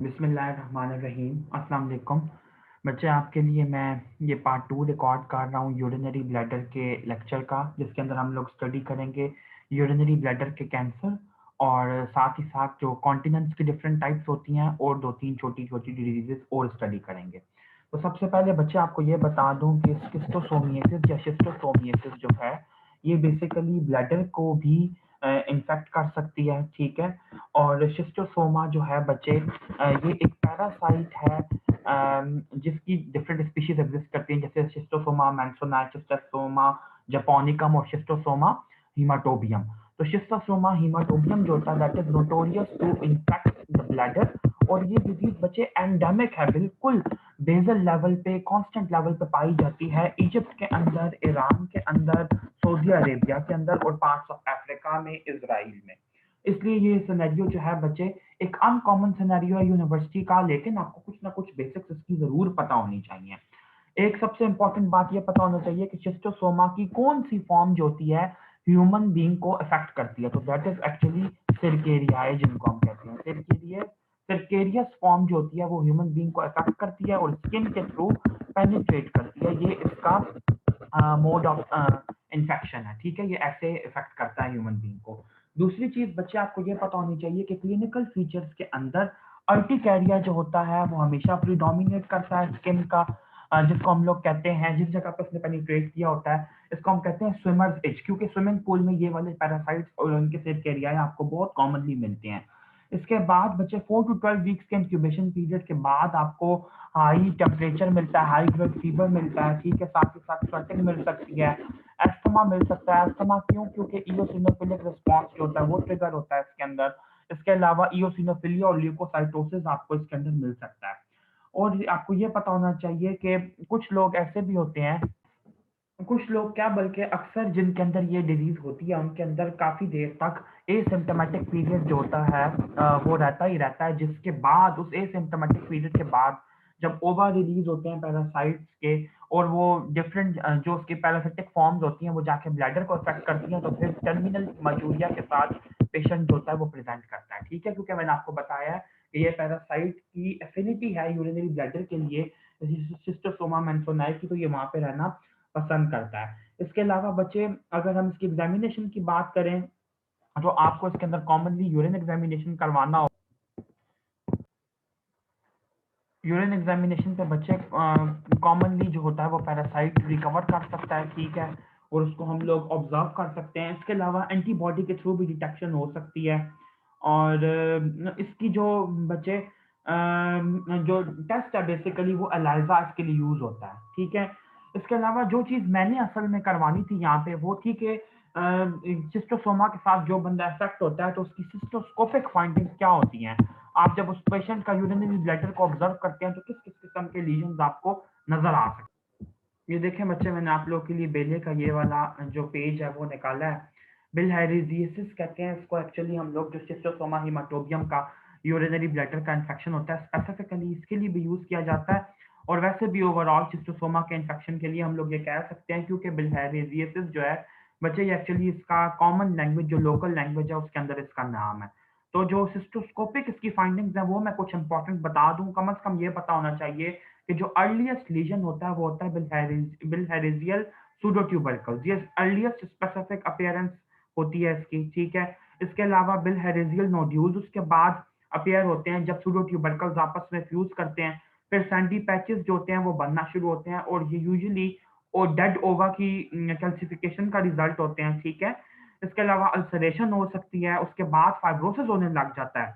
बिस्मिल्लाहिर्रहमानिर्रहीम। अस्सलाम वालेकुम। बच्चे, आपके लिए मैं ये पार्ट 2 रिकॉर्ड कर रहा हूँ यूरिनरी ब्लैडर के लेक्चर का, जिसके अंदर हम लोग स्टडी करेंगे यूरिनरी ब्लैडर के कैंसर और साथ ही साथ जो कॉन्टिनेंट्स की डिफरेंट टाइप्स होती हैं और 2-3 छोटी-छोटी डिजीज़ेज़ और स्टडी करेंगे। तो सबसे पहले बच्चे आपको ये बता दूँ कि स्किस्टोसोमियासिस या शिस्टोसोमियासिस जो है, ये बेसिकली ब्लैडर को भी इन्फेक्ट कर सकती है, ठीक है? और शिस्टोसोमा जो है बच्चे, ये एक पैरासाइट है जिसकी डिफरेंट स्पीशीज एग्जिस्ट करती हैं, जैसे शिस्टोसोमा मैंसोनाई, शिस्टोसोमा जापोनिकम और शिस्टोसोमा हीमाटोबियम। तो शिस्टोसोमा हीमाटोबियम जो होता है that is notorious to infect the bladder, और ये डिजीज बच्चे एंडेमिक है, बिल्कुल बेजल लेवल पे, कांस्टेंट लेवल पे पाई जाती है इजिप्ट के अंदर, ईरान के अंदर, सऊदी अरेबिया के अंदर और पार्ट्स ऑफ अफ्रीका में, इजराइल में। इसलिए ये सिनेरियो जो है बच्चे एक अनकॉमन सिनेरियो है यूनिवर्सिटी का, लेकिन आपको कुछ ना कुछ बेसिक्स इसकी जरूर पता होनी चाहिए। एक सबसे इंपॉर्टेंट बात ये पता होना चाहिए कि शिस्टोसोमा की कौन सी फॉर्म जो होती है ह्यूमन बीइंग को अफेक्ट करती है, तो दैट इज एक्चुअली सिरकेरियाए, जिनको हम कहते हैं सिरकेरिया। सिरकेरियस फॉर्म जो होती है वो ह्यूमन बीइंग को अफेक्ट करती है और स्किन के थ्रू पेनिट्रेट करती है। ये इसका मोड ऑफ इन्फेक्शन है, ठीक है? ये ऐसे इफेक्ट करता है ह्यूमन बीइंग को। दूसरी चीज बच्चे आपको ये पता होनी चाहिए कि क्लिनिकल फीचर्स के अंदर अर्टिकैरिया जो होता है वो हमेशा प्रीडोमिनेट करता है स्किन का, जिसको हम लोग कहते हैं, जिस जगह पर उसने पेनिट्रेट किया होता है, इसको हम कहते हैं स्विमर्स इच, क्योंकि स्विमिंग पूल में ये वाले पैरासाइट्स और उनके सेरकेरिया आपको बहुत कॉमनली मिलते हैं। इसके बाद बच्चे 4 टू 12 वीक्स के इंक्यूबेशन पीरियड के बाद आपको हाई टेम्परेचर मिलता है, हाई ग्रेड फीवर मिलता है, ठीक है? साथ ही साथ स्वेटिंग मिल सकती है, एस्थमा मिल सकता है। एस्थमा क्यों? क्योंकि इयोसिनोफिलिक रिस्पॉन्स जो होता है वो ट्रिगर होता है इसके अंदर। इसके अलावा इयोसिनोफिलिया और ल्यूकोसाइटोसिस आपको इसके अंदर मिल सकता है। और आपको ये पता होना चाहिए कि कुछ लोग ऐसे भी होते हैं, कुछ लोग क्या बल्कि अक्सर जिनके अंदर ये डिजीज होती है उनके अंदर काफी देर तक एसिम्प्टोमेटिक पीरियड जो होता है वो रहता ही रहता है, जिसके बाद उस एसिम्प्टोमेटिक पीरियड के बाद जब ओवर रिलीज होते हैं पैरासाइट्स के और वो डिफरेंट जो उसकी पैरासिटिक फॉर्म्स होती हैं वो जाके ब्लैडर को अफेक्ट करती हैं, तो फिर टर्मिनल मजूरिया के साथ पेशेंट जो होता है वो प्रेजेंट करता है, ठीक है? क्योंकि मैंने आपको बताया है कि ये पैरासाइट की एफिनिटी है यूरिनरी ब्लैडर के लिए, शिस्टोसोमा मैंसोनाई की, तो ये वहां पे रहना पसंद करता है। इसके अलावा बच्चे, अगर हम इसकी एग्जामिनेशन की बात करें तो आपको इसके अंदर कॉमनली यूरिन एग्जामिनेशन करवाना हो। यूरिन एग्जामिनेशन पे बच्चे कॉमनली जो होता है वो पैरासाइट रिकवर कर सकता है, ठीक है? और उसको हम लोग ऑब्जर्व कर सकते हैं। इसके अलावा एंटीबॉडी के थ्रू भी डिटेक्शन हो सकती है। और इसकी जो बच्चे जो टेस्ट है बेसिकली वो एलाइजा इसके लिए यूज होता है, ठीक है? इसके अलावा जो चीज मैंने असल में करवानी थी यहाँ पे वो थी कि सिस्टोसोमा के साथ जो बंदा अफेक्ट होता है तो उसकी सिस्टोस्कोपिक फाइंडिंग्स क्या होती हैं। आप जब उस पेशेंट का यूरिनरी ब्लैडर को ऑब्जर्व करते हैं तो किस किस किस्म के लीजन्स आपको नजर आ सकते हैं। ये देखें बच्चे, मैंने आप लोग के लिए बेले का ये वाला जो पेज है वो निकाला है। बिलहेरिजियसिस कहते हैं इसको एक्चुअली हम लोग, जो शिस्टोसोमा हिमाटोबियम का यूरिनरी ब्लैडर का इन्फेक्शन होता है, स्पेसिफिकली इसके लिए भी यूज किया जाता है। और वैसे भी ओवरऑल शिस्टोसोमा के इन्फेक्शन के लिए हम लोग ये कह सकते हैं, क्योंकि बिलहेरिजियसिस जो है बच्चे, ये एक्चुअली इसका कॉमन लैंग्वेज जो लोकल लैंग्वेज है उसके अंदर इसका नाम है। तो जो सिस्टोस्कोपिक इसकी फाइंडिंग्स हैं वो मैं कुछ इंपॉर्टेंट बता दूं, कम से कम ये पता होना चाहिए कि जो अर्लीस्ट लीजन होता है वो होता है बिलहेरिजियल सूडोट्यूबरकल्स, ये अर्लीस्ट स्पेसिफिक अपीयरेंस होती है इसकी, ठीक है? इसके अलावा बिलहेरिजियल नोड्यूल्स उसके बाद अपीयर होते हैं जब सूडोट्यूबरकल्स आपस में फ्यूज करते हैं, फिर सैंडी पैचेस जो होते हैं वो बनना शुरू होते हैं और ये यूजुअली और डेड ओवा की कैल्सिफिकेशन का रिजल्ट होते हैं, ठीक है? इसके अलावा अल्सरेशन हो सकती है, उसके बाद फाइब्रोसिस होने लग जाता है,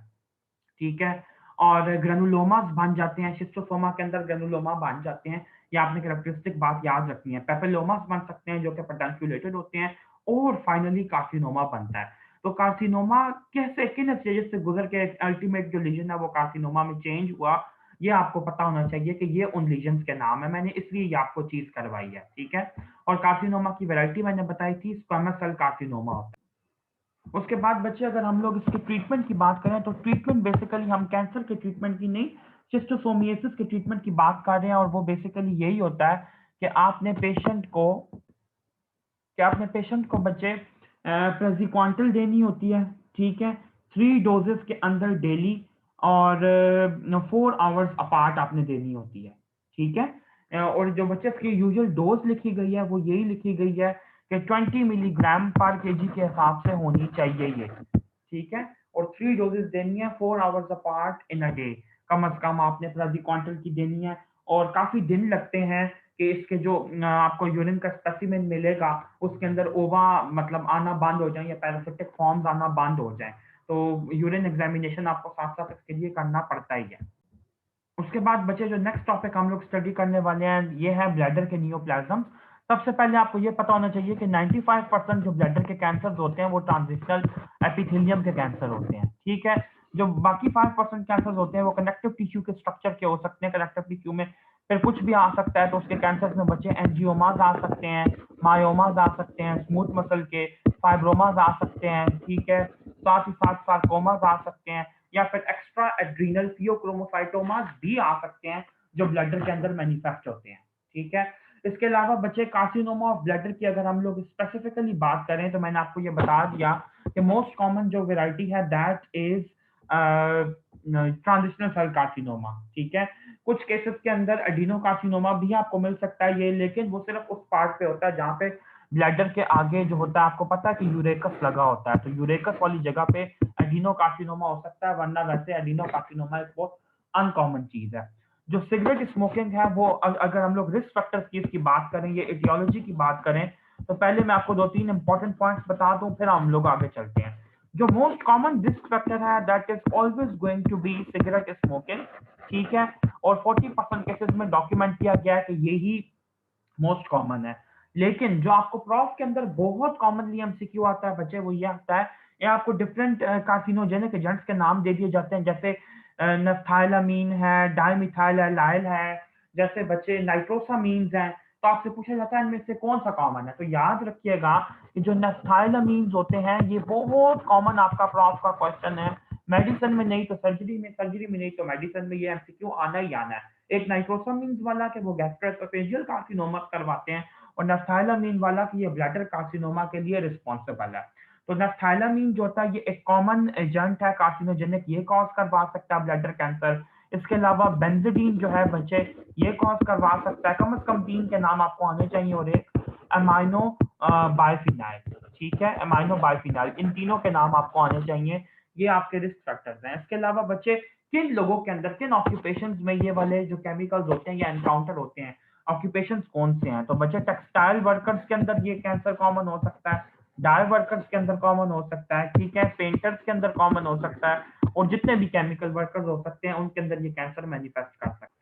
ठीक है? और ग्रेनुलोमास बन जाते हैं, शिस्टोसोमा के अंदर ग्रेनुलोमा बन जाते हैं। ये आपने कैरेक्टरिस्टिक बात याद रखनी है। पेपिलोमास बन सकते हैं जो कि पेडुंकुलेटेड होते हैं और फाइनली कार्सिनोमा बनता है। तो कार्सिनोमा कैसे, किन स्टेजेस से गुजर के अल्टीमेट जो लीजन है वो कार्सिनोमा में चेंज हुआ, ये आपको पता होना चाहिए कि ये उन लीजन्स के नाम है। मैंने इसलिए ये आपको चीज करवाई है, ठीक है? और कार्सिनोमा की वैरायटी मैंने बताई थी, स्क्वामस सेल कार्सिनोमा होता है। उसके बाद बच्चे, अगर हम लोग इसके ट्रीटमेंट की बात करें तो ट्रीटमेंट बेसिकली हम कैंसर के ट्रीटमेंट की नहीं, शिस्टोसोमियासिस के ट्रीटमेंट की बात कर रहे हैं, और वो बेसिकली यही होता है कि आपने पेशेंट को बच्चे प्रेजिक्वांटल देनी होती है, ठीक है? 3 डोजेस के अंदर डेली, और 4 आवर्स अपार्ट आपने देनी होती है, ठीक है? और जो बच्चे की यूजुअल डोज़ लिखी गई है, वो यही लिखी गई है कि 20 मिलीग्राम पर केजी के हिसाब से होनी चाहिए ये, ठीक है? और 3 डोज़ेज़ देनी है 4 hours apart in a day. कम से कम आपने प्रति क्वांटल की देनी है और काफ़ी दिन लगते हैं कि इसके जो आपको यूरिन का स्पेसिमेन मिलेगा, उसके अंदर ओवा मतलब आना बंद हो जाए या पैरासिटिक फॉर्म्स आना बंद हो जाएँ। तो यूरिन एग्ज़ामिनेशन आपको साथ-साथ इसके लिए करना पड़ता ही है। उसके बाद बचे जो नेक्स्ट टॉपिक हम लोग स्टडी करने वाले हैं, ये है ब्लैडर के नियोप्लाज़्म्स। सबसे पहले आपको ये पता होना चाहिए कि 95% जो ब्लैडर के कैंसर्स होते हैं, वो ट्रांजिशनल एपिथेलियम के कैंसर होते हैं, ठीक है? जो बाकी 5% कैंसर्स होते हैं, वो कनेक्टिव टिश्यू के स्ट्रक्चर के हो सकते हैं, कनेक्टिव टिश्यू में फिर कुछ भी आ सकता है, तो उसके कैंसर्स में बच्चे एंजियोमास आ सकते हैं, मायोमास आ सकते हैं, स्मूथ मसल के फाइब्रोमास आ सकते हैं, ठीक है? साथ ही साथ सार्कोमास आ सकते हैं या फिर एक्स्ट्रा एड्रीनल पियोक्रोमोसाइटोमास भी आ सकते हैं, जो ब्लैडर के अंदर मैनिफेस्ट होते हैं, ठीक है? इसके अलावा बच्चे कार्सिनोमा ऑफ ब्लैडर की अगर हम लोग स्पेसिफिकली बात करें, तो मैंने आपको ये बता दिया कि मोस्ट कॉमन जो वैरायटी है that is transitional cell carcinoma, ठीक है? कुछ केसेस के अंदर एडिनोकार्सिनोमा भी आपको मिल सकता है ये, लेकिन वो सिर्फ़ उस पार्ट पे होता है जहाँ पे ब्लैडर के आगे जो होता है, आपको पता है कि यूरेकस लगा होता है, तो यूरेकस वाली जगह पे एडिनोकार्सिनोमा हो सकता है, वरना वैसे एडिनोकार्सिनोमा एक बहुत अनकॉमन चीज़ है। जो सिगरेट स्मोकिंग है वो अगर हम लोग रिस्क फैक्टर्स की इसकी बात करें, ये एटियोलॉजी की बात करें, तो पहले मैं आपको 2-3 इंपॉर्टेंट पॉइंट्स बता दूँ, फिर हम लोग आगे चलते हैं। जो मोस्ट कॉमन रिस्क फैक्टर है that is always going to be cigarette smoking, ठीक है? और 40% केसेज़ में डॉक्यूमेंट किया गया है कि यही मोस्ट कॉमन है। लेकिन जो आपको प्रॉफ के अंदर बहुत कॉमनली एमसीक्यू आता है बच्चे, वो ये आता है, ये आपको डिफरेंट कार्सिनोजेनिक एजेंट्स के नाम दे दिए जाते हैं, जैसे नफ्थाइलामीन है, डाइमिथाइल एलाइल है, जैसे बच्चे नाइट्रोसामीन्स हैं, तो आपसे पूछा जाता है इनमें से कौन-सा कॉमन है? तो याद रखिएगा कि जो नफ्थाइलामीन्स होते हैं, ये बहुत कॉमन आपका प्रॉफ का क्वेश्चन है। मेडिसिन में नहीं तो सर्जरी में नहीं तो मेडिसिन में ये एमसीक्यू आना ही आना है। एक नाइट्रोसामीन्स वाला कि वो गैस्ट्रोएसोफेजियल कार्सिनोमा करवाते हैं और नफ्थाइलामीन वाला कि ये ब्लैडर कार्सिनोमा के लिए रिस्पॉन्सिबल है। तो नफ्थाइलामीन जो होता है ये एक कॉमन एजेंट है कार्सिनोजेनिक, ये कॉज करवा सकता है ब्लैडर कैंसर। इसके अलावा बेंज़ोडीन जो है बच्चे, ये कॉज करवा सकता है। कम से कम 3 के नाम आपको आने चाहिए और एक अमाइनो बाइफिनाइल, ठीक है? अमाइनो बाइफिनाइल, इन तीनों के नाम आपको आने चाहिए। ये आपके रिस्क फैक्टर्स हैं। इसके अलावा बच्चे किन लोगों के अंदर, किन ऑक्यूपेशंस में ये वाले जो केमिकल्स होते हैं या एनकाउंटर होते हैं, ऑक्यूपेशंस कौन से हैं? तो बच्चे टेक्सटाइल वर्कर्स के अंदर ये कैंसर कॉमन हो सकता है, डाई वर्कर्स के अंदर कॉमन हो सकता है, ठीक है? पेंटर्स के अंदर कॉमन हो सकता है और जितने भी केमिकल वर्कर्स हो सकते हैं, उनके अंदर ये कैंसर मैनिफेस्ट कर सकता है।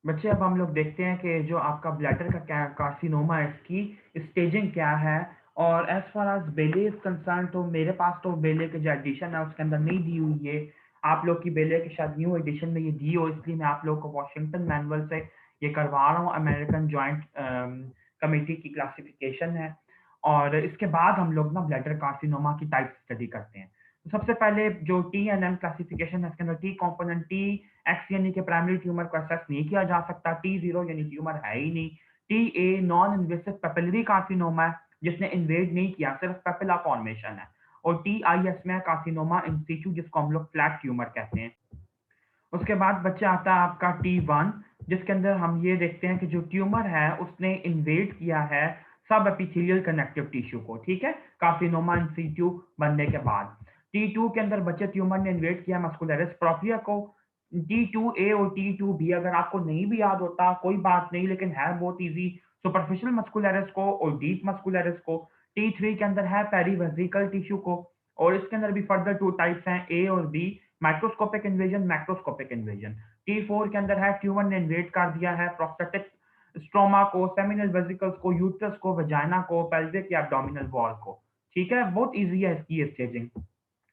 बच्चे अब हम लोग देखते हैं कि जो आपका ब्लैडर का कार्सिनोमा है, इसकी स्टेजिंग क्या है। और एज फार एज बेले इज कंसर्न, तो मेरे पास तो बेले की जो एडिशन है उसके अंदर नहीं दी हुई है। आप लोग की बेले के शायद न्यू एडिशन में ये दी हो, इसलिए मैं आप लोग को वॉशिंगटन मैनुअल से ये करवा रहा हूँ। अमेरिकन जॉइंट कमेटी की क्लासिफिकेशन है। और इसके बाद हम लोग ना ब्लैडर कार्सिनोमा की टाइप स्टडी करते हैं। तो सबसे पहले जो टी-एन-एम क्लासिफिकेशन है, इसके अंदर टी कंपोनेंट, टी एक्स यानी कि प्राइमरी ट्यूमर को असेस नहीं किया जा सकता, टी0 यानी ट्यूमर है ही नहीं, T a non invasive papillary carcinoma है, जिसने इन्वेड नहीं किया, सिर्फ पेपिला फॉर्मेशन है। और टी-आई-एस में कार्सिनोमा इन सिटू, जिसको हम लोग फ्लैट ट्यूमर कहते हैं। उसके बाद बच्चा आता है आपका टी1, जिसके अंदर हम ये देखते हैं कि जो ट्यूमर है उसने इन्वेड किया है सब एपिथेलियल कनेक्टिव टिश्यू को, ठीक है? कार्सिनोमा इन सिटू बनने के बाद टी2 के अंदर बच्चे ट्यूमर ने इन्वेड किया मस्कुलरिस प्रोप्रिया को। टी2 ए और टी2 बी अगर आपको नहीं भी याद होता कोई बात नहीं, लेकिन है बहुत इजी, सुपरफिशियल मस्कुलरिस को और डीप मस्कुलरिस को। टी3 के अंदर है पेरीवेसिकल टिश्यू को। और इसके अंदर भी फर्दर 2 टाइप्स हैं, ए और B, microscopic invasion, macroscopic invasion. टी4 के अंदर है ट्यूमर ने इन्वेड कर दिया है प्रोस्टेटिक स्ट्रोमा को, सेमिनल वेसिकल्स को, यूट्रस को, वजाइना को, पेल्विक या एब्डोमिनल वॉल को, ठीक है? बहुत इजी है इसकी स्टेजिंग।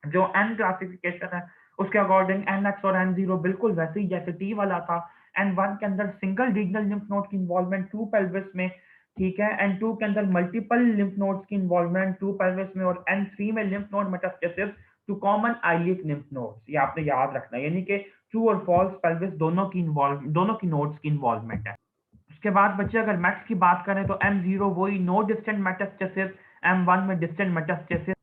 जो एन क्लासिफिकेशन है उसके अकॉर्डिंग एन एक्स और एन जीरो बिल्कुल वैसे ही जैसे टी वाला था। एन वन के अंदर सिंगल रीजनल लिम्फ नोड की इन्वॉल्वमेंट टू पेल्विस में, ठीक है? एन टू के अंदर मल्टीपल लिम्फ नोड्स की इन्वॉल्वमेंट टू पेल्विस में, और एन थ्री में lymph node metastasis to common iliac lymph nodes. ये आपने याद रखना है, यानी कि ट्रू और फॉल्स पेल्विस दोनों की नोड्स की इन्वॉल्वमेंट है। उसके बाद बच्चे अगर मैक्स की बात करें तो एम जीरो वही no distant metastasis, M one में डिस्टेंट मेटास्टेसिस,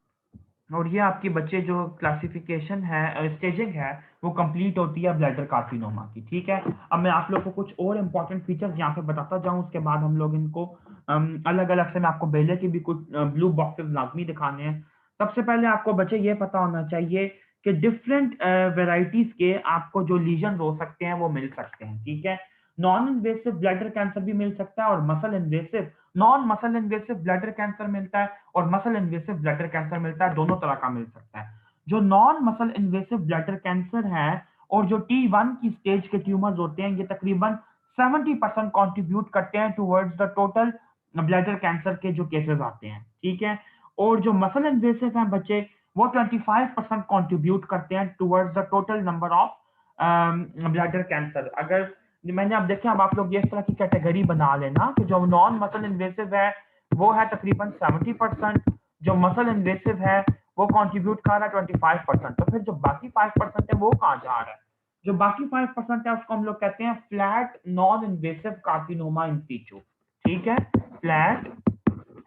और ये आपकी बच्चे जो क्लासिफिकेशन है, स्टेजिंग है, वो कंप्लीट होती है ब्लैडर कार्सिनोमा की, ठीक है। अब मैं आप लोग को कुछ और इम्पोर्टेंट फीचर्स यहाँ पे बताता जाऊँ, उसके बाद हम लोग इनको अलग अलग से मैं आपको बेले की भी कुछ ब्लू बॉक्सेस लाजमी दिखाने हैं। सबसे पहले आपको बच्चे ये पता होना चाहिए कि डिफरेंट वेराइटीज के आपको जो लीजन हो सकते हैं वो मिल सकते हैं, ठीक है। नॉन इन्वेसिव ब्लैडर कैंसर भी मिल सकता है और muscle invasive, non muscle invasive bladder cancer मिलता है और मसल इन्वेसिव ब्लैडर कैंसर मिलता है, दोनों तरह का मिल सकता है। जो non muscle invasive bladder cancer है और जो T1 की स्टेज के ट्यूमर्स होते हैं, ये तकरीबन 70% कॉन्ट्रीब्यूट करते हैं towards the total bladder cancer के जो केसेस आते हैं, ठीक है। और जो मसल इन्वेसिव हैं बच्चे, वो 25% कॉन्ट्रीब्यूट करते हैं towards the total number of bladder cancer. अगर मैंने अब देखें, अब आप लोग ये इस तरह की कैटेगरी बना लेना कि जो नॉन मसल इन्वेसिव है वो है तकरीबन 70%, जो मसल इन्वेसिव है वो कंट्रीब्यूट कर रहा है 25%। तो फिर जो बाकी 5% है वो कहाँ जा रहा है? जो बाकी 5% है उसको हम लोग कहते हैं flat non invasive carcinoma in situ, ठीक है। Flat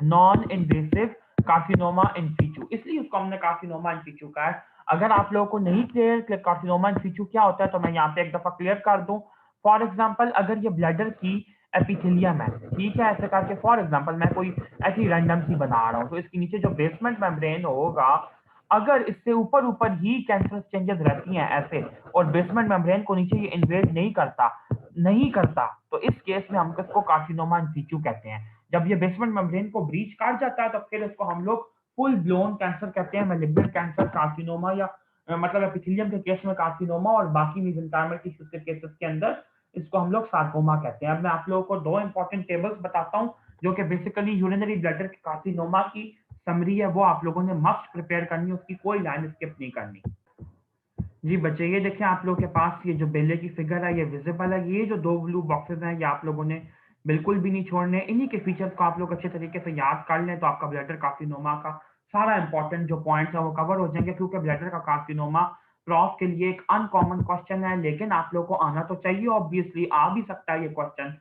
non invasive carcinoma in situ, इसलिए उसको हमने कार्सिनोमा इन सीटू कहा है। अगर आप लोगों को नहीं क्लियर कि कार्सिनोमा इन सीटू क्या होता है तो मैं यहाँ पे एक दफा क्लियर कर दूं। फॉर एग्जांपल, अगर ये ब्लैडर की एपिथेलियम है, ठीक है, ऐसे करके फॉर एग्जांपल मैं कोई ऐसी रैंडम सी बना रहा हूँ, तो इसके नीचे जो बेसमेंट मेम्ब्रेन होगा, अगर इससे ऊपर ऊपर ही कैंसर चेंजेस रहती हैं ऐसे, और बेसमेंट मेम्ब्रेन को नीचे ये इन्वेड नहीं करता, तो इस केस में हम इसको कार्सिनोमा इन सीटू कहते हैं। जब ये बेसमेंट मेम्ब्रेन को ब्रीच काट जाता है तो फिर इसको हम लोग फुल ब्लोन कैंसर कहते हैं, मैलिग्नेंट कैंसर, कार्सिनोमा, या मतलब एपिथेलियम के केस में कार्सिनोमा, और बाकी मेसेंकाइमल टिश्यूज के केसेस के अंदर इसको हम लोग सार्कोमा कहते हैं। अब मैं आप लोगों को दो इंपॉर्टेंट टेबल्स बताता हूँ जो कि बेसिकली यूरिनरी ब्लैडर के कार्सिनोमा की समरी है, वो आप लोगों ने मस्ट प्रिपेयर करनी है, उसकी कोई लाइन स्किप नहीं करनी। जी बच्चे, ये देखिए आप लोग के पास ये जो बेले की फिगर है ये विजिबल है। ये जो दो ब्लू बॉक्सेस हैं ये आप लोगों ने बिल्कुल भी नहीं छोड़ने। इन्हीं के फीचर्स को आप लोग अच्छे तरीके से याद कर लें तो आपका ब्लैडर कार्सिनोमा का सारा इंपॉर्टेंट जो पॉइंट्स है वो कवर हो जाएंगे, क्योंकि ब्लैडर का कार्सिनोमा प्रॉफ के लिए एक अनकॉमन क्वेश्चन है, लेकिन आप लोग को आना तो चाहिए, ऑब्वियसली आ भी सकता है ये क्वेश्चन।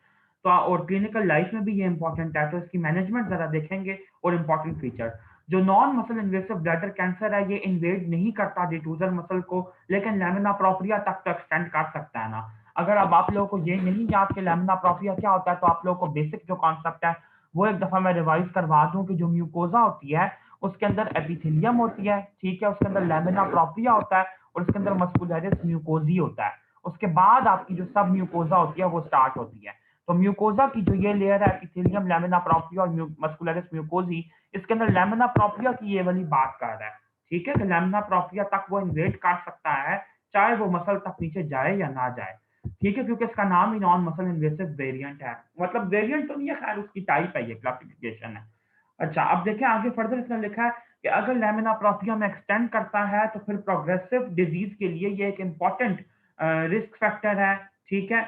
तो और क्लिनिकल लाइफ में भी ये इंपॉर्टेंट है, तो इसकी मैनेजमेंट जरा देखेंगे। और इंपॉर्टेंट फीचर, जो non muscle invasive bladder cancer है ये इन्वेड नहीं करता डिफ्यूजर मसल को, लेकिन लैमिना प्रोप्रिया तक तो एक्सटेंड कर सकता है ना। अगर अब आप लोगों को ये नहीं याद कि लैमिना प्रोप्रिया क्या होता है, तो आप लोगों को बेसिक जो कॉन्सेप्ट है वो एक दफा मैं रिवाइज करवा दूं कि जो म्यूकोजा होती है उसके अंदर एपिथेलियम होती है, ठीक है, उसके अंदर लैमिना प्रोप्रिया होता है और उसके अंदर मस्कुलरिस म्यूकोजी होता है। उसके बाद आपकी जो सब म्यूकोजा होती है वो स्टार्ट होती है। तो म्यूकोजा की जो ये लेयर है एपिथेलियम, लैमिना प्रोप्रिया और मस्कुलरिस म्यूकोजी, इसके अंदर लैमिना प्रोप्रिया की ये वाली बात कर रहा है, ठीक है, कि लैमिना प्रोप्रिया तक वो इन्वेट कर सकता है, चाहे वो मसल तक नीचे जाए या ना जाए, ठीक है, क्योंकि इसका नाम ही नॉन मसल इन्वेसिव वेरिएंट है। मतलब वेरिएंट तो नहीं है, खैर उसकी टाइप है, ये क्लासिफिकेशन है। अच्छा, अब देखें आगे फर्दर इसने लिखा है कि अगर लैमिना प्रोप्रिया में एक्सटेंड करता है तो फिर प्रोग्रेसिव डिजीज के लिए ये एक इंपॉर्टेंट रिस्क फैक्टर है, ठीक है,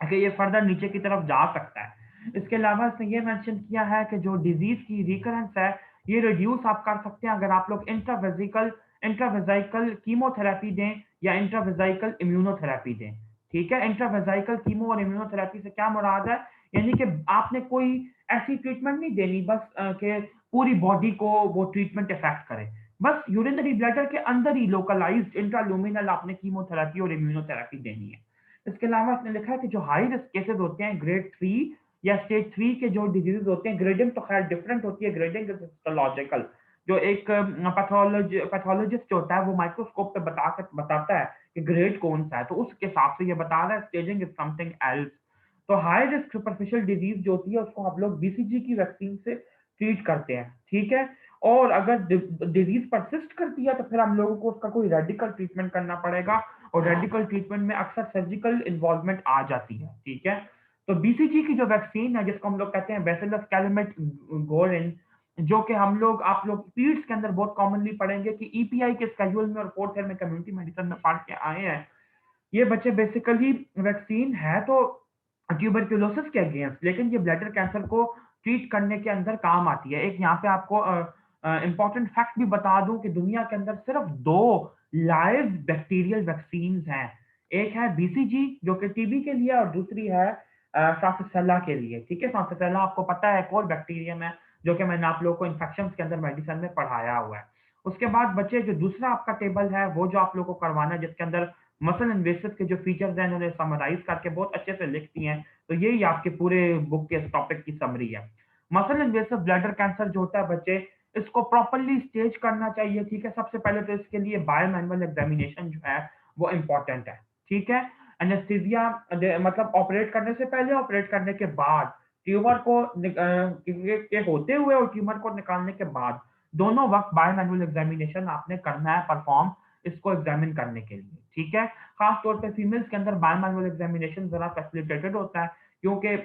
कि ये फर्दर नीचे की तरफ जा सकता है। इसके अलावा इसने ये मेंशन किया है कि जो डिजीज की रिकरेंस है ये रिड्यूस आप कर सकते हैं अगर आप लोग इंट्रावेजिकल कीमोथेरेपी दें या इंट्रावेजिकल इम्यूनोथेरेपी दें, ठीक है। इंट्रावेजिकल कीमो और इम्यूनोथेरेपी से क्या मुराद है, यानी कि आपने कोई ऐसी ट्रीटमेंट नहीं देनी बस कि पूरी बॉडी को वो ट्रीटमेंट इफेक्ट करे, बस यूरिनरी ब्लैडर के अंदर ही लोकलाइज्ड इंट्राल्यूमिनल आपने कीमोथेरेपी और इम्यूनोथेरेपी देनी है। इसके अलावा इसने लिखा है कि जो हाई रिस्क केसेस होते हैं ग्रेड 3 या स्टेज 3 के जो डिजीज होते हैं, ग्रेडिंग तो खैर डिफरेंट होती है, ग्रेडिंग इज हिस्टोलॉजिकल। जो एक पैथोलॉजिस्ट होता है वो माइक्रोस्कोप पे बताता है कि ग्रेड कौन सा है, तो उसके हिसाब से ये बता रहा है, स्टेजिंग इज समथिंग एल्स। तो हाई रिस्क सुपरफिशियल डिजीज जो होती है उसको हम लोग बीसीजी की वैक्सीन से ट्रीट करते हैं, ठीक है। और अगर डिजीज परसिस्ट करती है तो फिर हम लोगों को उसका कोई रेडिकल ट्रीटमेंट करना पड़ेगा, और रेडिकल ट्रीटमेंट में अक्सर सर्जिकल इन्वॉल्वमेंट आ जाती है, ठीक है। तो बीसीजी की जो वैक्सीन है जिसको हम लोग कहते हैं बैसिलस कैलमेट गोरिन, जो कि हम लोग आप लोग पीड्स के अंदर बहुत कॉमनली पढ़ेंगे कि ईपीआई के स्केड्यूल में और फोर्थ ईयर में कम्युनिटी मेडिसिन में पढ़ के आए हैं। ये बच्चे बेसिकली वैक्सीन है तो ट्यूबरक्यूलोसिस के अगेंस्ट, लेकिन ये ब्लैडर कैंसर को ट्रीट करने के अंदर काम आती है। एक यहाँ पे आपको इंपॉर्टेंट फैक्ट भी बता दूं कि दुनिया के अंदर सिर्फ दो लाइव बैक्टीरियल वैक्सीन हैं। एक है बीसीजी जो कि टीबी के लिए, और दूसरी है फ्रांसिसेला के लिए, ठीक है। फ्रांसिसेला आपको पता है एक और बैक्टीरियम है जो कि मैंने आप लोगों को इन्फेक्शन के अंदर मेडिसिन में पढ़ाया हुआ है। उसके बाद बच्चे जो दूसरा आपका टेबल है वो जो आप लोगों को करवाना है, जिसके अंदर मसल इन्वेसिव के जो फीचर्स हैं उन्होंने समराइज करके बहुत अच्छे से लिख दिए हैं। तो यही आपके पूरे बुक के इस टॉपिक की समरी है। मसल इन्वेसिव ब्लैडर कैंसर जो होता है बच्चे, इसको प्रॉपर्ली स्टेज करना चाहिए, ठीक है? सबसे पहले तो इसके लिए बायो मैनुअल एग्जामिनेशन जो है वो इम्पोर्टेंट है, ठीक है? एनेस्थीसिया मतलब ऑपरेट करने से पहले, ऑपरेट करने के बाद, ट्यूमर को के होते हुए और ट्यूमर को निकालने के बाद, दोनों वक्त बायो मैनुअल एग्जामिनेशन आपने करना है परफॉर्म, इसको एग्जामिन करने के लिए, ठीक है? खास तौर पे फीमेल्स के अंदर बायो मैनुअल एग्जामिनेशन जरा फैसिलिटेटेड होता है, क्योंकि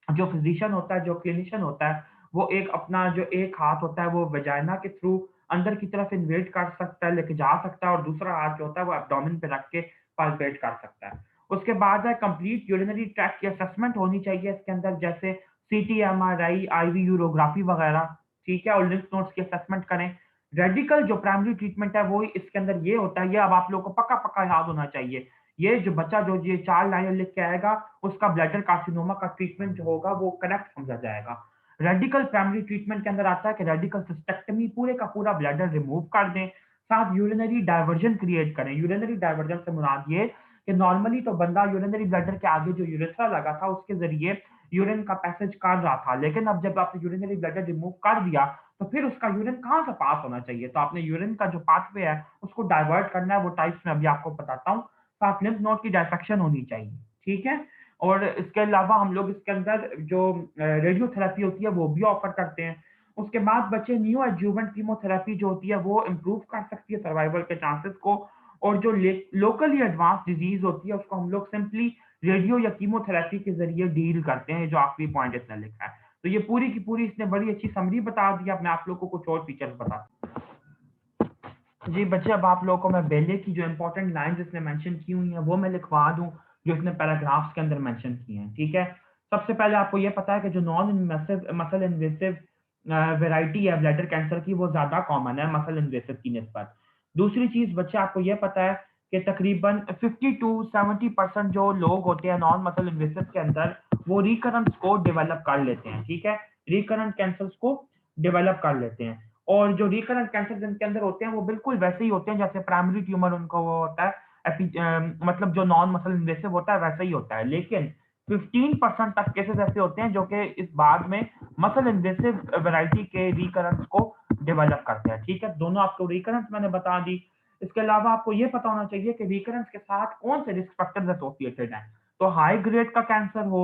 जो फिजिशियन होता है, जो क्लिनिशियन होता है, वो एक अपना जो एक हाथ होता है वो वजाइना के थ्रू अंदर की तरफ इन्वेट कर सकता है, लेके जा सकता है, और दूसरा हाथ जो होता है वो एब्डोमेन पे रख के पाल्पेट कर सकता है। उसके बाद है कंप्लीट यूरिनरी ट्रैक्ट की असेसमेंट होनी चाहिए इसके अंदर, जैसे सीटी, एमआरआई, आईवी यूरोग्राफी वगैरह, ठीक है? और लिम्फ नोड्स की असेसमेंट करें। रेडिकल जो प्राइमरी ट्रीटमेंट है वो इसके अंदर ये होता है, ये अब आप लोगों को पक्का-पक्का याद होना चाहिए। ये जो बच्चा जो ये 4 लाइनें लिख के आएगा, उसका ब्लैडर कार्सिनोमा का ट्रीटमेंट जो होगा वो करेक्ट समझा जाएगा। रेडिकल प्राइमरी ट्रीटमेंट के अंदर आता है कि रेडिकल सिस्टेक्टमी, पूरे का पूरा ब्लैडर रिमूव कर दें, साथ यूरिनरी डायवर्जन क्रिएट करें। यूरिनरी डायवर्जन से मुराद ये कि नॉर्मली तो बंदा यूरिनरी ब्लैडर के आगे जो यूरेथ्रा लगा था उसके ज़रिए यूरिन का पैसेज कर रहा था, लेकिन अब जब आपने यूरिनरी ब्लैडर रिमूव कर दिया, तो फिर उसका यूरिन कहाँ से पास होना चाहिए? तो आपने यूरिन का जो पाथवे है, उसको डाइवर्ट करना है, वो टाइप्स मैं अभी आपको बताता हूँ। साथ लिम्फ नोड की डायसेक्शन होनी चाहिए, ठीक है? और इसके अलावा हम लोग इसके अंदर जो रेडियोथेरेपी होती है वो भी ऑफर करते हैं। उसके बाद बच्चे न्यू एडजुवेंट कीमोथेरेपी जो होती है वो इम्प्रूव कर सकती है सर्वाइवल के चांसेस को, और जो लोकली एडवांस डिजीज होती है उसको हम लोग सिंपली रेडियो या कीमोथेरेपी के जरिए डील करते हैं, जो आखिरी पॉइंट इसने लिखा है। तो ये पूरी की पूरी इसने बड़ी अच्छी समरी बता दी। अब मैं आप लोगों को कुछ और फीचर्स बताता हूँ। जी बच्चे, अब आप लोगों को मैं बेले की जो इंपॉर्टेंट लाइंस इसने मेंशन की हुई हैं वो मैं लिखवा दूं, जो इसने पैराग्राफ्स के अंदर मेंशन की हैं, ठीक है? सबसे पहले आपको ये पता है कि जो non invasive muscle invasive variety है ब्लैडर कैंसर की, वो ज्यादा कॉमन है मसल इन्वेसिव की निस्बत। दूसरी चीज बच्चे, आपको ये पता है कि तकरीबन 50 टू 70% जो लोग होते हैं नॉन मसल इन्वेसिव के अंदर, वो रिकरेंस को डेवलप कर लेते हैं, ठीक है? रिकरेंट कैंसर्स को डेवलप कर लेते हैं। और जो रिकरेंट कैंसर जिनके अंदर होते हैं वो बिल्कुल वैसे ही होते हैं जैसे प्राइमरी ट्यूमर उनका वो होता है, मतलब जो नॉन मसल इन्वेसिव होता है वैसा ही होता है। लेकिन 15% तक केसेस ऐसे होते हैं जो कि इस बाद में मसल इन्वेसिव वैरायटी के रिकरेंस को डेवलप करते हैं, ठीक है? दोनों आपको रिकरेंस मैंने बता दी। इसके अलावा आपको ये पता होना चाहिए कि रिकरेंस के साथ कौन से रिस्क फैक्टर्स एसोसिएटेड हैं। तो हाई ग्रेड का कैंसर हो,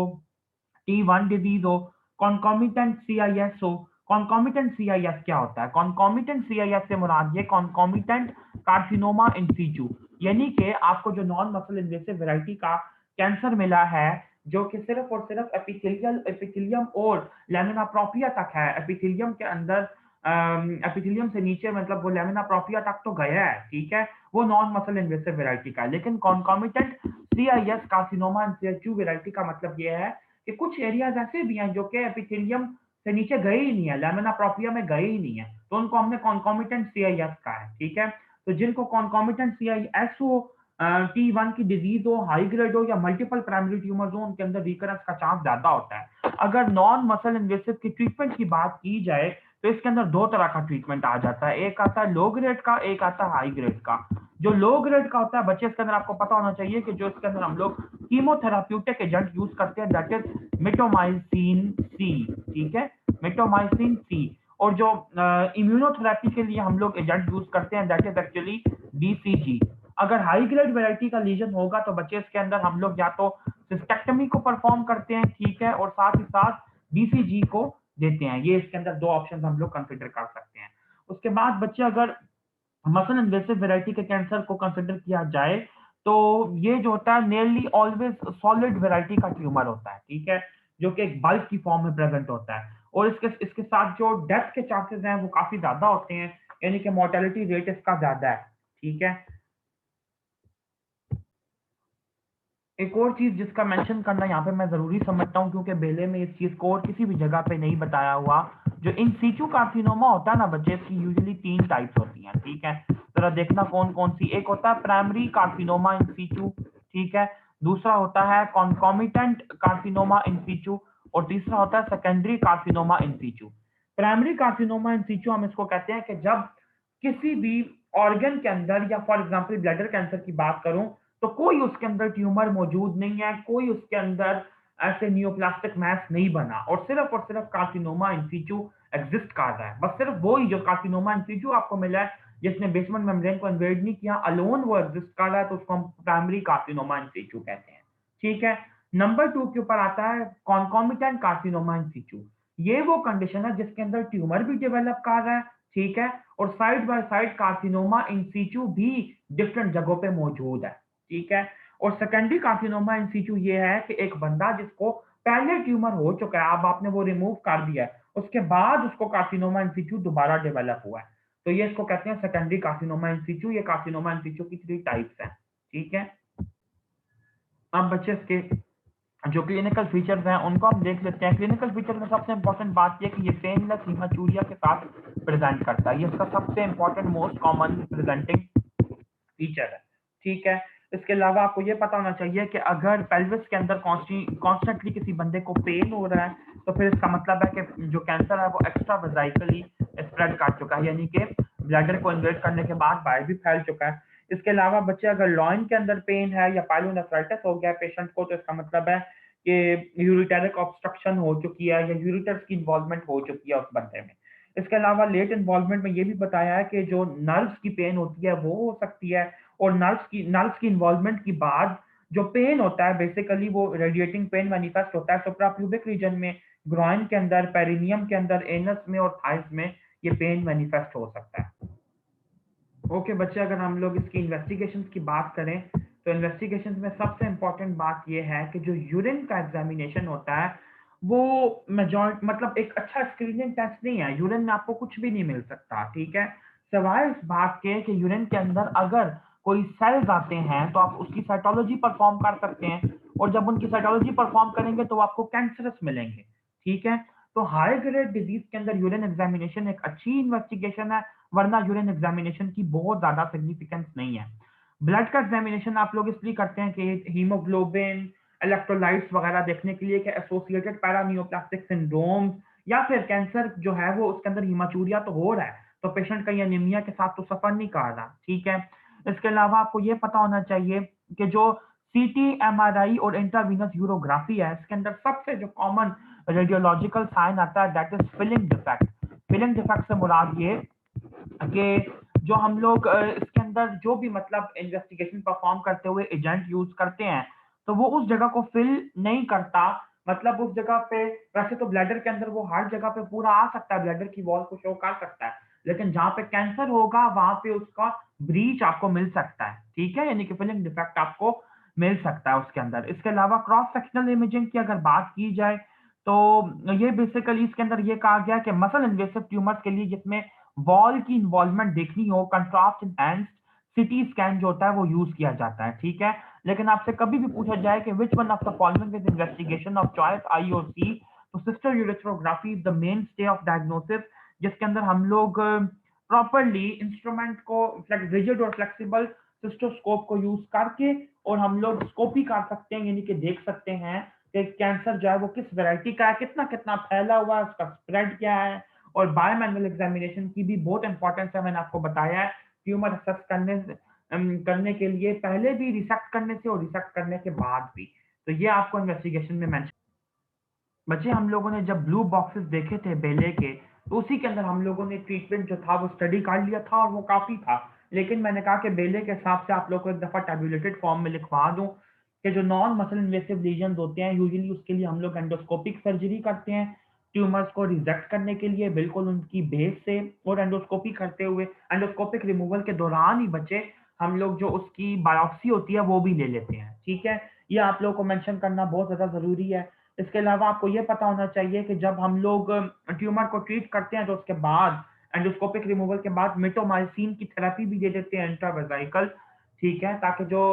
T1 डिजीज हो, कॉन्कॉमिटेंट सीआईएस हो। कॉन्कॉमिटेंट सीआईएस क्या होता है? कॉन्कॉमिटेंट सीआईएस से मुराद ये कॉन्कॉमिटेंट कार्सिनोमा इन सीटू, यानी कि आपको जो नॉन मसल इन्वेसिव वैरायटी का कैंसर मिला है, जो कि सिर्फ और सिर्फ एपिथेलियम और लैमिना प्रोपिया तक है। एपिथेलियम के अंदर एपिथेलियम से नीचे, मतलब वो लैमिना प्रोपिया तक तो गया है, ठीक है? वो नॉन मसल इन्वेसिव वैरायटी का है। लेकिन concomitant CIS carcinoma in situ variety का मतलब ये है कि कुछ एरियाज ऐसे भी हैं जो कि एपिथेलियम से नीचे गए ही नहीं है, लैमिना प्रोपिया में गए ही नहीं है, तो उनको हमने कॉन्कॉमिटेंट सीआईएस कहा है, ठीक है? तो जिनको कॉन्कॉमिटेंट सीआईएस हो, T1 की डिजीज हो, हाई ग्रेड हो, या मल्टीपल प्राइमरी ट्यूमर्स हो, उनके अंदर रिकरेंस का चांस ज्यादा होता है। अगर नॉन मसल इन्वेसिव की ट्रीटमेंट की बात की जाए, तो इसके अंदर दो तरह का ट्रीटमेंट आ जाता है, एक आता है लो ग्रेड का, एक आता है हाई ग्रेड का। जो लो ग्रेड का होता है बच्चे, इसके अंदर आपको पता होना चाहिए कि जो इसके अंदर हम लोग कीमोथेराप्यूटिक एजेंट यूज करते हैं, दैट इज मिटोमाइसिन सी, ठीक है? मिटोमाइसिन सी। और जो इम्यूनोथेरेपी के लिए हम लोग एजेंट यूज करते हैं, दैट इज एक्चुअली बीसीजी। अगर हाई ग्रेड वैरायटी का लीजन होगा तो बच्चे इसके अंदर हम लोग या तो सिस्टेक्टमी को परफॉर्म करते हैं, ठीक है? और साथ ही साथ बीसीजी को देते हैं। ये इसके अंदर दो ऑप्शन हम लोग कंसिडर कर सकते हैं। उसके बाद बच्चे, अगर मसल इन्वेसिव वैरायटी के कैंसर को कंसिडर किया जाए, तो ये जो होता है नियरली ऑलवेज सॉलिड वैरायटी का ट्यूमर होता है, ठीक है? जो कि एक बल्क की फॉर्म में प्रेजेंट होता है, और इसके इसके साथ जो डेथ के चांसेस हैं वो काफी ज्यादा होते हैं, यानी कि मोर्टेलिटी रेट इसका ज्यादा है, ठीक है? एक और चीज जिसका मेंशन करना यहाँ पे मैं जरूरी समझता हूँ, क्योंकि बेले में इस चीज को और किसी भी जगह पे नहीं बताया हुआ। जो इन सीचू कार्सिनोमा होता है ना बच्चे, इसकी यूजुअली 3 टाइप्स होती हैं, ठीक है? जरा देखना कौन कौन सी। एक होता है प्राइमरी कार्सिनोमा इन सीचू, ठीक है? दूसरा होता है कॉन्कॉमिटेंट कार्सिनोमा इन सीचू, और तीसरा होता है secondary carcinoma in situ. Primary carcinoma in situ हम इसको कहते हैं कि जब किसी भी ऑर्गन के अंदर या फॉर एग्जांपल ब्लैडर कैंसर की बात करूं तो कोई उसके अंदर ट्यूमर मौजूद नहीं है, कोई उसके अंदर ऐसे नियोप्लास्टिक मैस नहीं बना और सिर्फ कार्सिनोमा इन सिटू एग्जिस्ट कर रहा है। बस सिर्फ वो ही जो कार्सिनोमा इन सिटू आपको मिला है जिसने बेसमेंट मेम्ब्रेन को इन्वेड नहीं किया अलोन वो एग्जिस्ट कर रहा है, तो उसको हम प्राइमरी कार्सिनोमा इन सिटू कहते हैं। ठीक है। नंबर 2 के ऊपर आता है कॉन्कॉमिटेंट कार्सिनोमा इन सिटू। ये वो कंडीशन है जिसके अंदर ट्यूमर भी डेवलप कर रहा है, ठीक है, और साइड बाय साइड कार्सिनोमा इन सिटू भी डिफरेंट जगहों पे मौजूद है, ठीक है। और सेकेंडरी कार्सिनोमा इन सिटू ये है कि एक बंदा जिसको पहले ट्यूमर हो चुका है, अब आपने वो रिमूव कर दिया है, उसके बाद उसको कार्सिनोमा इन सिटू दोबारा डेवलप हुआ है, तो ये इसको कहते हैं सेकेंडरी कार्सिनोमा इन सिटू। ये कार्सिनोमा इन सिटू की 3 टाइप्स हैं, ठीक है। अब बच्चे इसके जो क्लिनिकल फीचर्स हैं उनको हम देख लेते हैं। क्लिनिकल फीचर में सबसे इंपॉर्टेंट बात ये कि ये पेनलेस हीमाचूरिया के साथ प्रेजेंट करता है, ये इसका सबसे important most common presenting feature है, ठीक है। इसके अलावा आपको ये पता होना चाहिए कि अगर पेल्विस के अंदर कॉन्स्टेंटली किसी बंदे को पेन हो रहा है तो फिर इसका मतलब है कि जो कैंसर है वो एक्स्ट्रा वेजाइकली स्प्रेड कर चुका है, यानी कि ब्लैडर को इन्वेड करने के बाद बाहर भी फैल चुका है। इसके अलावा बच्चे अगर लॉइन के अंदर पेन है या पाइलोनेफ्राइटिस हो गया पेशेंट को, तो इसका मतलब है कि यूरिटेरिक ऑब्स्ट्रक्शन हो चुकी है या यूरिटर्स की इन्वॉल्वमेंट हो चुकी है उस बंदे में। इसके अलावा लेट इन्वॉल्वमेंट में ये भी बताया है कि जो नर्व्स की पेन होती है वो हो सकती है, और नर्व्स की इन्वॉल्वमेंट के बाद जो पेन होता है बेसिकली वो रेडिएटिंग पेन मैनिफेस्ट होता है सुप्राप्यूबिक रीजन में, ग्रॉइन के अंदर, पेरिनियम के अंदर, एनस में और थाइस में ये पेन मैनिफेस्ट हो सकता है। ओके बच्चे, अगर हम लोग इसकी इन्वेस्टिगेशंस की बात करें तो इन्वेस्टिगेशंस में सबसे इंपॉर्टेंट बात ये है कि जो यूरिन का एग्जामिनेशन होता है वो मेजॉरिटी मतलब एक अच्छा स्क्रीनिंग टेस्ट नहीं है। यूरिन में आपको कुछ भी नहीं मिल सकता, ठीक है, सिवाय इस बात के कि यूरिन के अंदर अगर कोई सेल्स आते हैं तो आप उसकी साइटोलॉजी परफॉर्म कर सकते हैं, और जब उनकी साइटोलॉजी परफॉर्म करेंगे तो आपको कैंसरस मिलेंगे, ठीक है। तो हाई ग्रेड डिजीज के अंदर यूरिन एग्जामिनेशन एक अच्छी इन्वेस्टिगेशन है, वरना यूरिन एग्जामिनेशन की बहुत ज्यादा सिग्निफिकेंस नहीं है। ब्लड का एग्जामिनेशन आप लोग इसलिए करते हैं कि हीमोग्लोबिन, इलेक्ट्रोलाइट्स वगैरह देखने के लिए कि एसोसिएटेड पैरानियोप्लास्टिक सिंड्रोम या फिर कैंसर जो है वो उसके अंदर हीमाचूरिया तो हो रहा है, तो पेशेंट का एनीमिया के साथ तो सफर नहीं कर रहा, ठीक है। इसके अलावा आपको ये पता होना चाहिए कि जो सीटी, एमआरआई और इंट्रावीनस यूरोग्राफी है, इसके अंदर सबसे जो कॉमन रेडियोलॉजिकल साइन आता है that is filling defect. Filling defect से मुराद ये कि जो हम लोग इसके अंदर जो भी मतलब इन्वेस्टिगेशन परफॉर्म करते हुए एजेंट यूज करते हैं तो वो उस जगह को फिल नहीं करता, मतलब उस जगह पे वैसे तो ब्लैडर के अंदर वो हर जगह पे पूरा आ सकता है, ब्लैडर की वॉल को शो कर सकता है, लेकिन जहां पे कैंसर होगा वहां पे उसका ब्रीच आपको मिल सकता है, ठीक है, यानी कि फिलिंग डिफेक्ट आपको मिल सकता है उसके अंदर। इसके अलावा क्रॉस सेक्शनल इमेजिंग की अगर बात की जाए तो ये बेसिकली इसके अंदर ये कहा गया कि मसल इन्वेसिव ट्यूमर्स के लिए जिसमें वॉल की इन्वॉल्वमेंट देखनी हो, कंट्रास्ट एनहांस्ड सीटी स्कैन जो होता है वो यूज किया जाता है, ठीक है। लेकिन आपसे कभी भी पूछा जाए कि which one of the following is investigation of choice, I और सी, तो cystourethrography is the mainstay of diagnosis, जिसके अंदर हम लोग प्रॉपरली इंस्ट्रूमेंट को रिजिड और फ्लेक्सिबल सिस्टोस्कोप को यूज करके और हम लोग स्कोपी कर सकते हैं, यानी कि देख सकते हैं कि कैंसर जो है वो किस वैरायटी का है, कितना कितना फैला हुआ है, उसका स्प्रेड क्या है। और बायोमैनुअल एग्जामिनेशन की भी बहुत इंपॉर्टेंस है, मैंने आपको बताया है ट्यूमर असेस करने के लिए, पहले भी रिसेक्ट करने से और रिसेक्ट करने के बाद भी। तो ये आपको इन्वेस्टिगेशन में मेंशन। बच्चे, हम लोगों ने जब ब्लू बॉक्सेस देखे थे बेले के तो उसी के अंदर हम लोगों ने ट्रीटमेंट जो था वो स्टडी कर लिया था और वो काफी था, लेकिन मैंने कहा कि बेले के हिसाब से आप लोग को एक दफा टेबुलेटेड फॉर्म में लिखवा दूं कि जो नॉन मसल इन्वेसिव लीजन होते हैं यूजुअली उसके लिए हम लोग एंडोस्कोपिक सर्जरी करते हैं ट्यूमर्स को रिजेक्ट करने के लिए बिल्कुल उनकी बेस से, और एंडोस्कोपी करते हुए एंडोस्कोपिक रिमूवल के दौरान ही बच्चे हम लोग जो उसकी बायोप्सी होती है वो भी ले लेते हैं, ठीक है। ये आप लोगों को मेंशन करना बहुत ज्यादा जरूरी है। इसके अलावा आपको ये पता होना चाहिए कि जब हम लोग ट्यूमर को ट्रीट करते हैं तो उसके बाद एंडोस्कोपिक रिमूवल के बाद मिटोमाइसिन की थेरेपी भी दे देते हैं इंट्रावेसाइकल, ठीक है, ताकि जो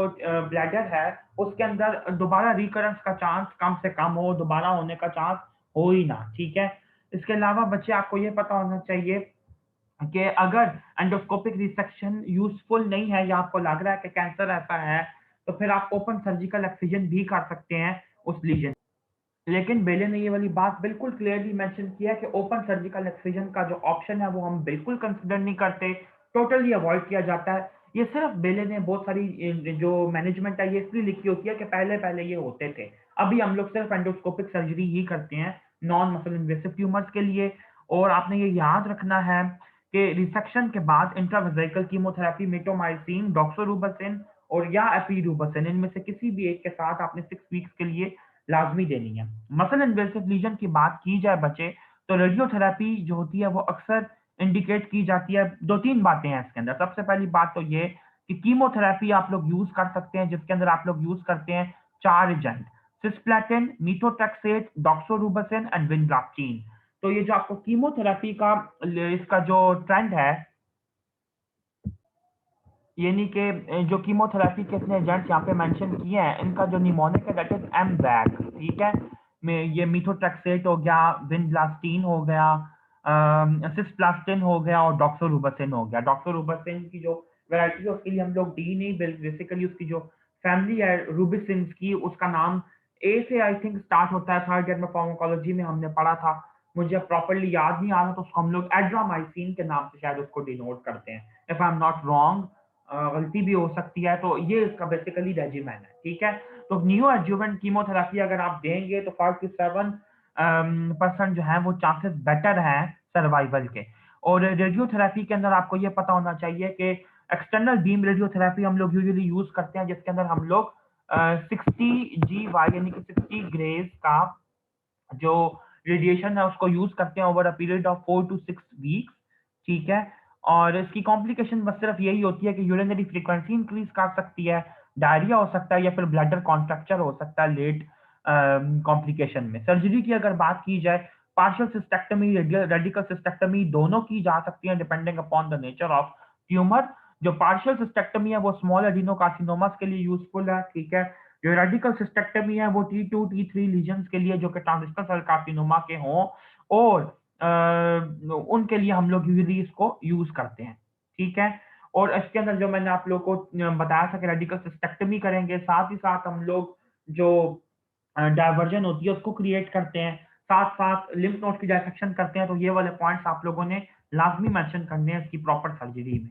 ब्लैडर है उसके अंदर दोबारा रिकरेंस का चांस कम से कम हो, दोबारा होने का चांस हो ही ना, ठीक है। इसके अलावा बच्चे आपको ये पता होना चाहिए कि अगर एंडोस्कोपिक रिसेक्शन यूजफुल नहीं है या आपको लग रहा है कि कैंसर ऐसा है तो फिर आप ओपन सर्जिकल एक्सिजन भी कर सकते हैं उस लीजन। लेकिन बेले ने ये वाली बात बिल्कुल क्लियरली मेंशन किया है कि ओपन सर्जिकल एक्सिजन का जो ऑप्शन है वो हम बिल्कुल कंसिडर नहीं करते। टोटली अवॉइड किया जाता है। ये सिर्फ बेले ने बहुत सारी जो मैनेजमेंट है ये इसलिए लिखी होती है कि पहले-पहले ये होते थे। अभी हम लोग सिर्फ एंडोस्कोपिक सर्जरी ही करते हैं, नॉन मसल इन्वेसिव ट्यूमर्स के लिए। और आपने ये याद रखना है कि रिसेक्शन के बाद इंट्रावेसिकल कीमोथेरेपी मिटोमाइसिन, डॉक्सोरूबेसिन और या एपिरूबेसिन इनमें से किसी भी एक के साथ आपने 6 वीक्स के लिए लाज़मी देनी है। मसल इन्वेसिव लीजन की बात की जाए बच्चे, तो रेडियोथेरेपी जो होती है वो अक्सर इंडिकेट की जाती है। 2-3 बातें हैं इसके अंदर। सबसे पहली बात तो ये कि कीमोथेरेपी आप लोग यूज़ कर सकते हैं जिसके अंदर आप लोग यूज़ करते हैं 4 एजेंट, सिस्प्लैटिन, मीथोट्रेक्सेट, डॉक्सोरूबेसिन एंड विनब्लास्टीन। तो ये जो आपको कीमोथेरेपी का इसका जो ट्रेंड है, यानी कि जो कीमोथेरेपी के इतने एजेंट्स यहाँ पे मेंशन किए हैं, इनका जो निमोनिक है दैट इज़ एमवैग, ठीक है? में ये मीथोट्रेक्सेट हो गया, विनब्लास्टीन हो गया, सिस्प्लास्टिन हो गया और डॉक्सोरूबेसिन हो गया। डॉक्सोरूबेसिन की जो वैरायटी है उसके लिए हम लोग डी नहीं बेसिकली उसकी जो फैमिली है रूबिसिन्स की, उसका नाम ए से आई थिंक स्टार्ट होता है। थर्ड ईयर में फार्माकोलॉजी में हमने पढ़ा था। मुझे प्रॉपर्ली याद नहीं आ रहा, तो उसको हम लोग एड्रामाइसिन के नाम से शायद उसको डिनोट करते हैं। If I am not wrong, गलती भी हो सकती है। तो ये इसका बेसिकली रेजिमेन है, ठीक है? तो न्यू एडजुवेंट कीमोथेरेपी अगर आप देंगे तो 47 परसेंट जो है वो चांसेस बेटर हैं सर्वाइवल के। और रेडियोथेरेपी के अंदर आपको ये पता होना चाहिए कि एक्सटर्नल बीम रेडियोथेरेपी हम लोग यूजुअली यूज करते हैं, जिसके अंदर हम लोग 60 GY यानी कि 60 ग्रेज का जो रेडिएशन है उसको यूज करते हैं over a period of 4 to 6 weeks, ठीक है? और इसकी कॉम्प्लिकेशन बस सिर्फ यही होती है कि यूरिनरी फ्रीक्वेंसी इंक्रीज कर सकती है, डायरिया हो सकता है या फिर ब्लैडर कॉन्ट्रक्चर हो सकता है लेट कॉम्प्लिकेशन में। सर्जरी की अगर बात की जाए, पार्शियल सिस्टेक्टमी, रेडिकल सिस्टेक्टमी दोनों की जा सकती है depending upon the nature of tumour. जो पार्शियल सिस्टेक्टमी है वो स्मॉल एडिनोकार्सिनोमास के लिए यूजफुल है, ठीक है? जो रेडिकल सिस्टेक्टमी है वो T2, T3 लीजन्स के लिए जो कि ट्रांजिस्टर सेल कार्सिनोमा के हों, और उनके लिए हम लोग यूजुअली इसको यूज करते हैं, ठीक है? और इसके अंदर जो मैंने आप लोगों को बताया था कि रेडिकल सिस्टेक्टमी करेंगे, साथ ही साथ हम लोग जो डायवर्जन होती है उसको क्रिएट करते हैं, साथ-साथ लिम्फ नोड की डायसेक्शन करते हैं। तो ये वाले पॉइंट्स आप लोगों ने लाज़मी मेंशन करने हैं इसकी प्रॉपर सर्जरी में।